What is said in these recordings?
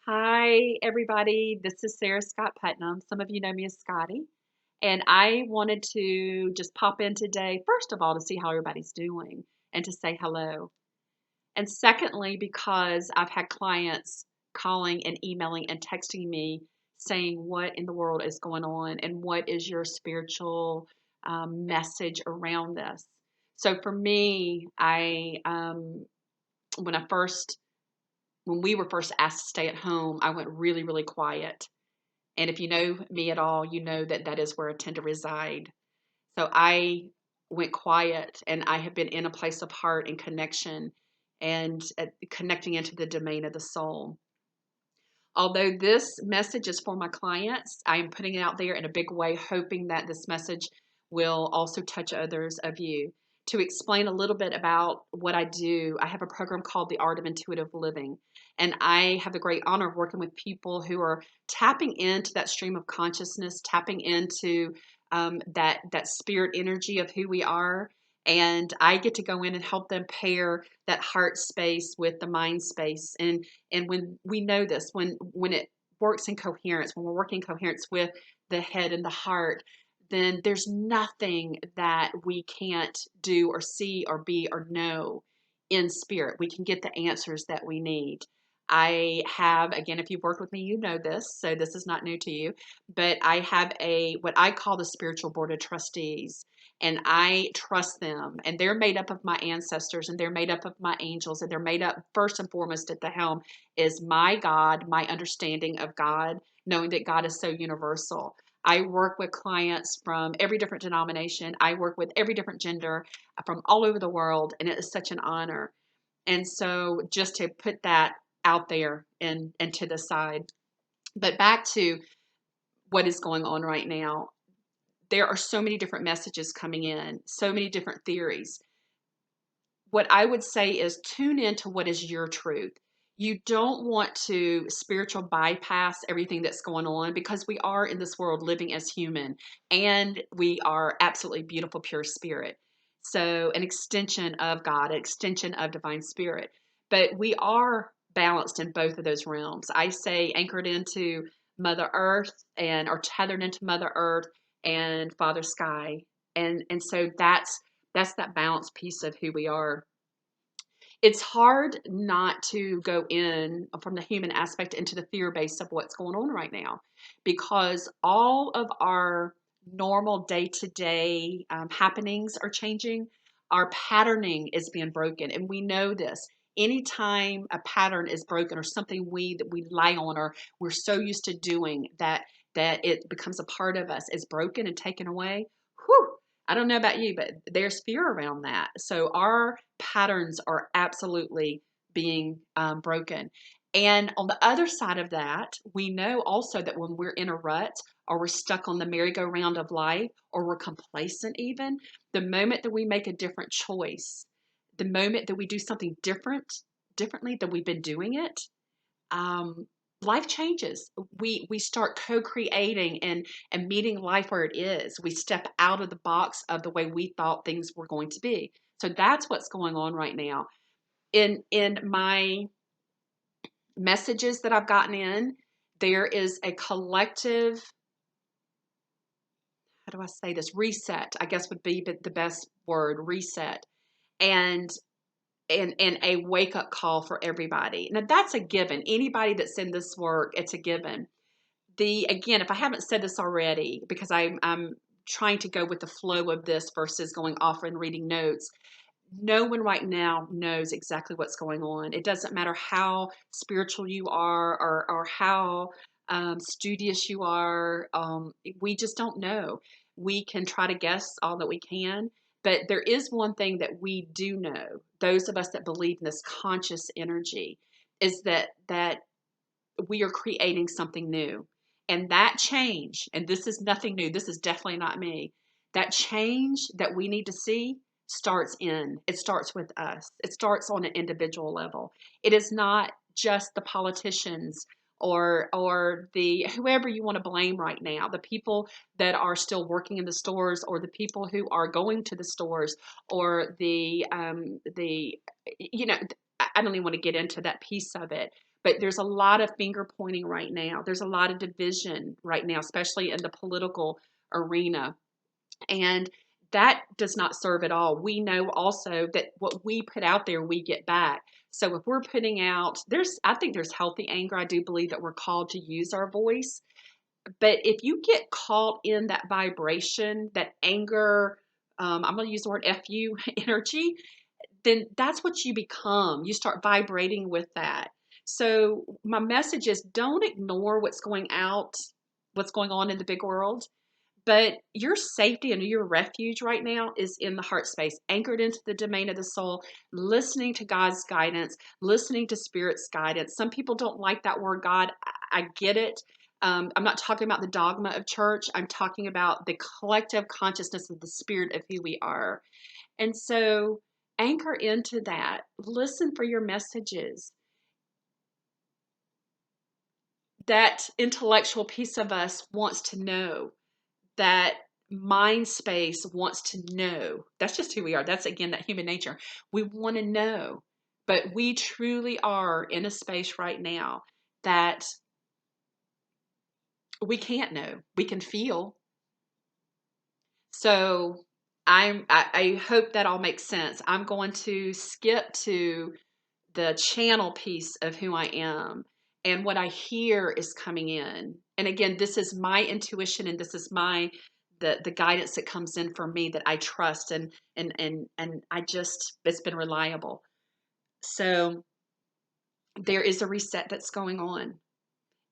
Hi, everybody. This is Sarah Scott Putnam. Some of you know me as Scotty. And I wanted to just pop in today, first of all, to see how everybody's doing and to say hello. And secondly, because I've had clients calling and emailing and texting me saying, what in the world is going on and what is your spiritual message around this? So for me, when I first when we were first asked to stay at home, I went really, really quiet. And if you know me at all, you know that that is where I tend to reside. So I went quiet and I have been in a place of heart and connection and connecting into the domain of the soul. Although this message is for my clients, I am putting it out there in a big way, hoping that this message will also touch others of you. To explain a little bit about what I do, I have a program called The Art of Intuitive Living. And I have the great honor of working with people who are tapping into that stream of consciousness, tapping into that spirit energy of who we are. And I get to go in and help them pair that heart space with the mind space. And when we know this, when it works in coherence, when we're working in coherence with the head and the heart, then there's nothing that we can't do or see or be or know in spirit. We can get the answers that we need. I have, again, if you've worked with me, you know this, so this is not new to you, but I have what I call the spiritual board of trustees, and I trust them, and they're made up of my ancestors, and they're made up of my angels, and they're made up, first and foremost at the helm is my God, my understanding of God, knowing that God is so universal. I work with clients from every different denomination. I work with every different gender from all over the world, and it is such an honor. And so just to put that out there and to the side. But back to what is going on right now. There are so many different messages coming in, so many different theories. What I would say is tune into what is your truth. You don't want to spiritual bypass everything that's going on because we are in this world living as human and we are absolutely beautiful, pure spirit. So, an extension of God, an extension of divine spirit. But we are balanced in both of those realms. I say anchored into Mother Earth and are tethered into Mother Earth and Father Sky. And so that's that balance piece of who we are. It's hard not to go in from the human aspect into the fear base of what's going on right now because all of our normal day-to-day happenings are changing. Our patterning is being broken, and we know this. Anytime a pattern is broken or something that we rely on or we're so used to doing that it becomes a part of us is broken and taken away, whew, I don't know about you, but there's fear around that. So our patterns are absolutely being broken. And on the other side of that, we know also that when we're in a rut or we're stuck on the merry-go-round of life or we're complacent even, the moment that we make a different choice, the moment that we do something differently than we've been doing it, um, life changes. We start co-creating and meeting life where it is. We step out of the box of the way we thought things were going to be. So that's what's going on right now. In my messages that I've gotten in, there is a collective, how do I say this? Reset, I guess would be the best word, reset. And and a wake up call for everybody. Now that's a given. Anybody that's in this work, it's a given. Again, if I haven't said this already, because I'm trying to go with the flow of this versus going off and reading notes. No one right now knows exactly what's going on. It doesn't matter how spiritual you are or how studious you are. We just don't know. We can try to guess all that we can, but there is one thing that we do know. Those of us that believe in this conscious energy is that we are creating something new. And that change, and this is nothing new, this is definitely not me. That change that we need to see it starts with us. It starts on an individual level. It is not just the politicians or the whoever you want to blame right now, the people that are still working in the stores or the people who are going to the stores or the you know, I don't even want to get into that piece of it, But there's a lot of finger pointing right now. There's a lot of division right now, especially in the political arena. And that does not serve at all. We know also that what we put out there, we get back. So if we're putting out, I think there's healthy anger. I do believe that we're called to use our voice. But if you get caught in that vibration, that anger, I'm going to use the word FU energy, then that's what you become. You start vibrating with that. So my message is don't ignore what's going on in the big world. But your safety and your refuge right now is in the heart space, anchored into the domain of the soul, listening to God's guidance, listening to Spirit's guidance. Some people don't like that word God. I get it. I'm not talking about the dogma of church. I'm talking about the collective consciousness of the Spirit of who we are. And so anchor into that. Listen for your messages. That intellectual piece of us wants to know. That mind space wants to know. That's just who we are. That's again that human nature. We want to know, but we truly are in a space right now that we can't know. We can feel. So I hope that all makes sense. I'm going to skip to the channel piece of who I am, and what I hear is coming in. And again, this is my intuition, and this is the guidance that comes in for me that I trust, and I just, it's been reliable. So there is a reset that's going on.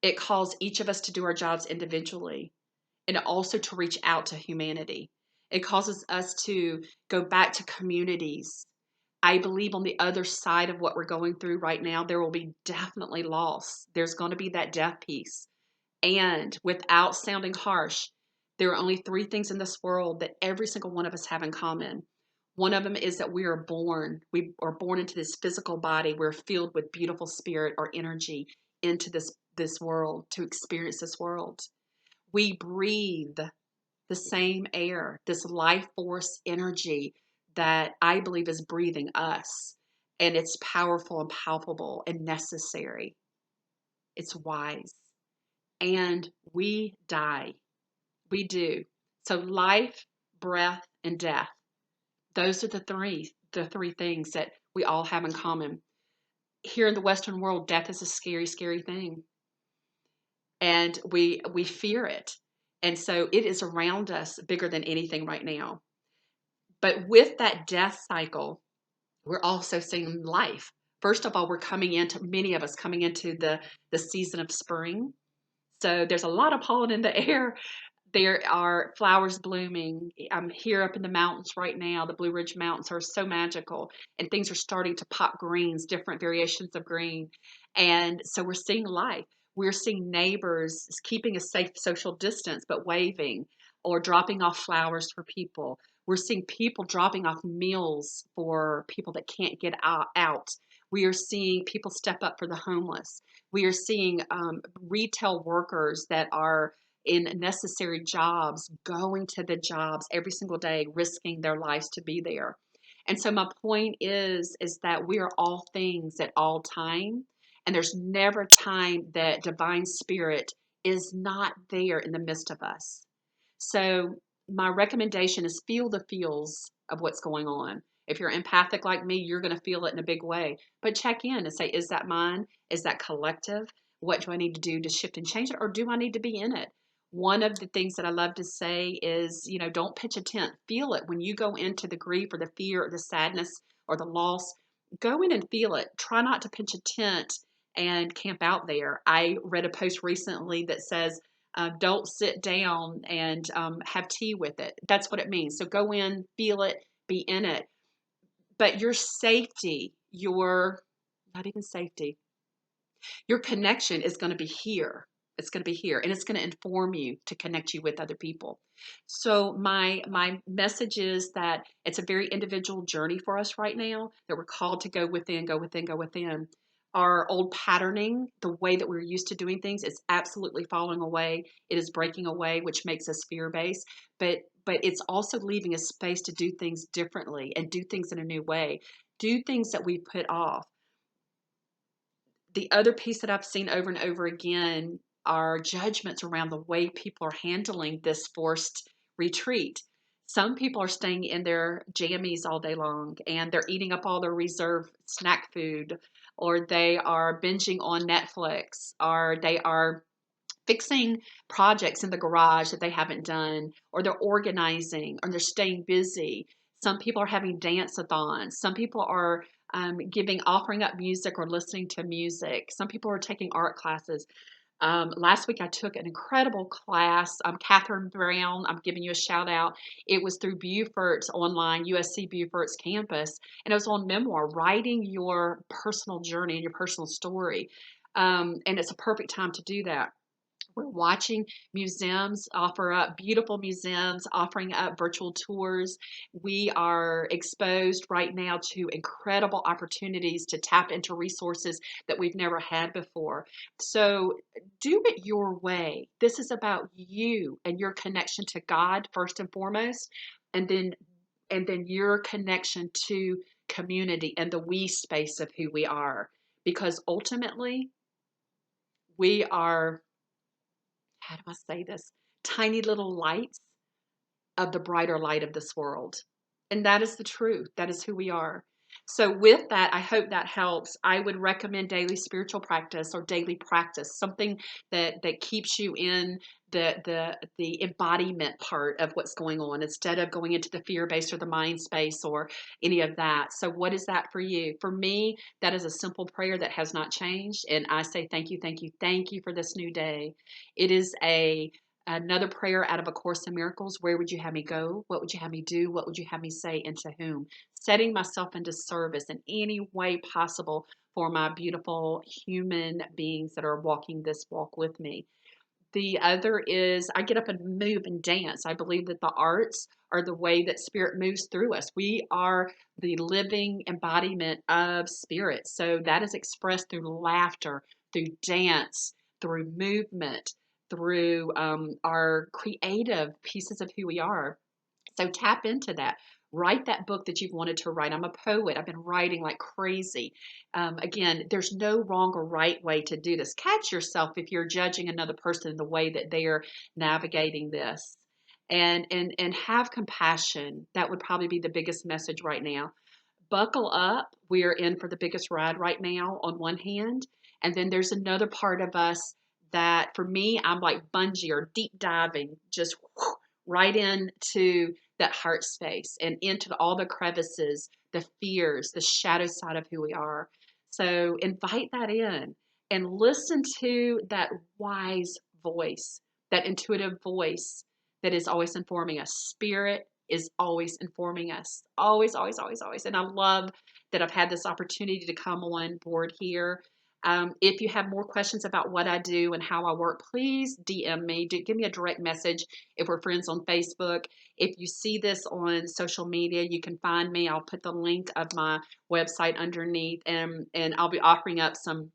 It calls each of us to do our jobs individually, and also to reach out to humanity. It causes us to go back to communities. I believe on the other side of what we're going through right now, there will be definitely loss. There's going to be that death piece. And without sounding harsh, there are only three things in this world that every single one of us have in common. One of them is that we are born. We are born into this physical body. We're filled with beautiful spirit or energy into this world to experience this world. We breathe the same air, this life force energy that I believe is breathing us. And it's powerful and palpable and necessary. It's wise. And we die. We do. So life, breath, and death. Those are the three things that we all have in common. Here in the Western world, death is a scary, scary thing. And we fear it. And so it is around us bigger than anything right now. But with that death cycle, we're also seeing life. First of all, many of us coming into the season of spring. So there's a lot of pollen in the air. There are flowers blooming. I'm here up in the mountains right now. The Blue Ridge Mountains are so magical, and things are starting to pop greens, different variations of green. And so we're seeing life. We're seeing neighbors keeping a safe social distance, but waving or dropping off flowers for people. We're seeing people dropping off meals for people that can't get out. We are seeing people step up for the homeless. We are seeing retail workers that are in necessary jobs, going to the jobs every single day, risking their lives to be there. And so my point is that we are all things at all time, and there's never time that divine spirit is not there in the midst of us. So my recommendation is feel the feels of what's going on. If you're empathic like me, you're going to feel it in a big way. But check in and say, is that mine? Is that collective? What do I need to do to shift and change it? Or do I need to be in it? One of the things that I love to say is, don't pitch a tent. Feel it when you go into the grief or the fear or the sadness or the loss. Go in and feel it. Try not to pitch a tent and camp out there. I read a post recently that says, don't sit down and have tea with it. That's what it means. So go in, feel it, be in it. But your safety, not even safety, your connection is going to be here. It's going to be here, and it's going to inform you to connect you with other people. So my message is that it's a very individual journey for us right now, that we're called to go within, go within, go within. Our old patterning, the way that we're used to doing things, is absolutely falling away. It is breaking away, which makes us fear-based. But it's also leaving a space to do things differently and do things in a new way. Do things that we put off. The other piece that I've seen over and over again are judgments around the way people are handling this forced retreat. Some people are staying in their jammies all day long and they're eating up all their reserve snack food, or they are binging on Netflix, or they are fixing projects in the garage that they haven't done, or they're organizing, or they're staying busy. Some people are having dance-a-thons. Some people are offering up music or listening to music. Some people are taking art classes. Last week I took an incredible class. Catherine Brown, I'm giving you a shout out. It was through Beaufort's online, USC Beaufort's campus, and it was on memoir, writing your personal journey and your personal story. And it's a perfect time to do that. We're watching museums offer up beautiful museums, offering up virtual tours. We are exposed right now to incredible opportunities to tap into resources that we've never had before. So do it your way. This is about you and your connection to God first and foremost, and then your connection to community and the we space of who we are. Because ultimately, we are, how do I say this? Tiny little lights of the brighter light of this world. And that is the truth. That is who we are. So, with that, I hope that helps. I would recommend daily spiritual practice or daily practice, something that keeps you in the embodiment part of what's going on instead of going into the fear based or the mind space or any of that. So, what is that for you? For me, that is a simple prayer that has not changed. And I say, thank you, thank you, thank you for this new day. It is another prayer out of A Course in Miracles. Where would you have me go? What would you have me do? What would you have me say, and to whom? Setting myself into service in any way possible for my beautiful human beings that are walking this walk with me. The other is I get up and move and dance. I believe that the arts are the way that spirit moves through us. We are the living embodiment of spirit. So that is expressed through laughter, through dance, through movement, through our creative pieces of who we are. So tap into that. Write that book that you've wanted to write. I'm a poet. I've been writing like crazy. Again, there's no wrong or right way to do this. Catch yourself if you're judging another person in the way that they are navigating this. And have compassion. That would probably be the biggest message right now. Buckle up. We're in for the biggest ride right now on one hand. And then there's another part of us that for me, I'm like bungee or deep diving, just right into that heart space and into all the crevices, the fears, the shadow side of who we are. So invite that in and listen to that wise voice, that intuitive voice that is always informing us. Spirit is always informing us. Always, always, always, always. And I love that I've had this opportunity to come on board here. If you have more questions about what I do and how I work, please DM me. Give me a direct message if we're friends on Facebook. If you see this on social media, you can find me. I'll put the link of my website underneath, and I'll be offering up some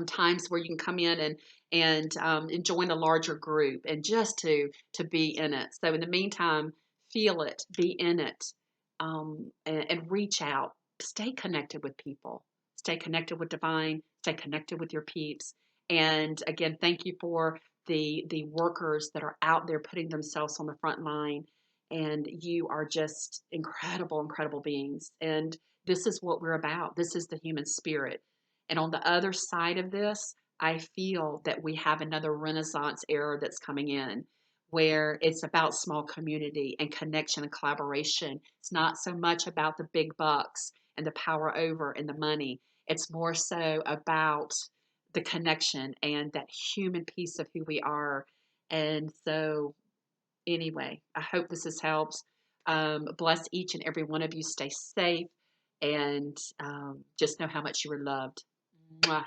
times where you can come in and join a larger group and just to be in it. So in the meantime, feel it, be in it, and reach out. Stay connected with people. Stay connected with divine. Stay connected with your peeps. And again, thank you for the workers that are out there putting themselves on the front line. And you are just incredible, incredible beings. And this is what we're about. This is the human spirit. And on the other side of this, I feel that we have another Renaissance era that's coming in where it's about small community and connection and collaboration. It's not so much about the big bucks and the power over and the money. It's more so about the connection and that human piece of who we are. And so, anyway, I hope this has helped. Bless each and every one of you. Stay safe and just know how much you are loved. Mwah.